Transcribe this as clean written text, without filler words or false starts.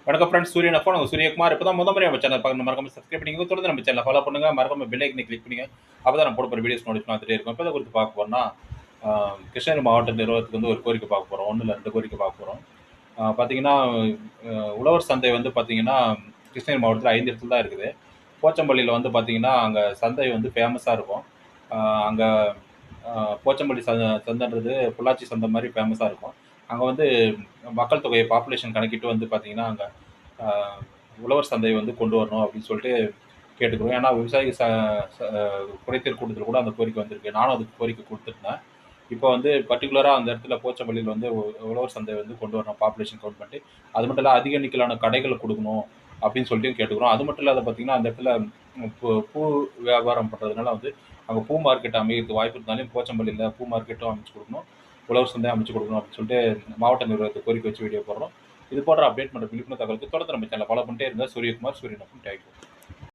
வணக்கம் ஃப்ரெண்ட்ஸ், சூரியன் அப்போ நாங்கள் சூரியகுமார். இப்போ தான் முறை நம்ம சேனல் பார்க்க மறக்காம சப்ஸ்கிரைப் பண்ணிங்க. தொடர்ந்து நம்ம சேனலை ஃபாலோ பண்ணுங்க. மறக்காம பெல் ஐக்கனை கிளிக் பண்ணுங்க. அப்போ தான் நம்ம போட போகிற வீடியோஸ் நோட்டிஃபிகேஷன் வந்துட்டே இருக்கும். இப்போ குறித்து பார்க்க போறோம்னா, கிருஷ்ணகிரி மாவட்ட நிர்வாகத்துக்கு வந்து ஒரு கோரிக்கை பார்க்க போகிறோம். 1 இல்ல 2 கோரிக்கை பார்க்க போகிறோம். பார்த்தீங்கன்னா, உழவர் சந்தை வந்து பார்த்தீங்கன்னா, கிருஷ்ணகிரி மாவட்டத்தில் 5 இடத்துல தான் இருக்குது. போச்சம்பள்ளியில் வந்து பார்த்தீங்கன்னா, அங்கே சந்தை வந்து ஃபேமஸாக இருக்கும். அங்கே போச்சம்பள்ளி சந்தைன்றது பொள்ளாச்சி சந்தை மாதிரி ஃபேமஸாக இருக்கும். அங்கே வந்து மக்கள் தொகை பாப்புலேஷன் கணக்கிட்டு வந்து பார்த்தீங்கன்னா, அங்கே உழவர் சந்தை வந்து கொண்டு வரணும் அப்படின்னு சொல்லிட்டு கேட்டுக்கிறோம். ஏன்னா விவசாயி ச குறைதீர் கூட்டத்தில் கூட அந்த கோரிக்கை வந்திருக்கு. நானும் அதுக்கு கோரிக்கை குடுத்துருந்தேன். இப்போ வந்து பர்ட்டிகுலரா அந்த இடத்துல போச்சம்பள்ளியில வந்து உழவர் சந்தை வந்து கொண்டு வரணும் பாப்புலேஷன் கவுண்ட் பண்ணிட்டு. அது மட்டும் இல்ல அதிக எண்ணிக்கையிலான கடைகள குடுக்கணும் அப்படின்னு சொல்லிட்டு கேட்டுக்கிறோம். அது மட்டும் இல்லாத பார்த்தீங்கன்னா, அந்த இடத்துல பூ வியாபாரம் பண்றதுனால வந்து அங்க பூ மார்க்கெட் அமையறதுக்கு வாய்ப்பு இருந்தாலும் போச்சம்பள்ளியில பூ மார்க்கெட்டும் அமைச்சு குடுக்கணும். உழவர் சந்தையும் அமைச்சு குடுக்கணும் அப்படின்னு சொல்லிட்டு மாவட்ட நிர்வாகத்துக்கு கோரிக்கை வச்சு வீடியோ போடுறோம். இது போன்ற அப்டேட் மற்றும் விழிப்புணர்வு தகவலுக்கு தொடர்ந்து நம்ம சேனலை ஃபாலோ பண்ணிட்டே இருங்க. சூரியகுமார், சூரியன் எஃப்எம். தேங்க்யூ.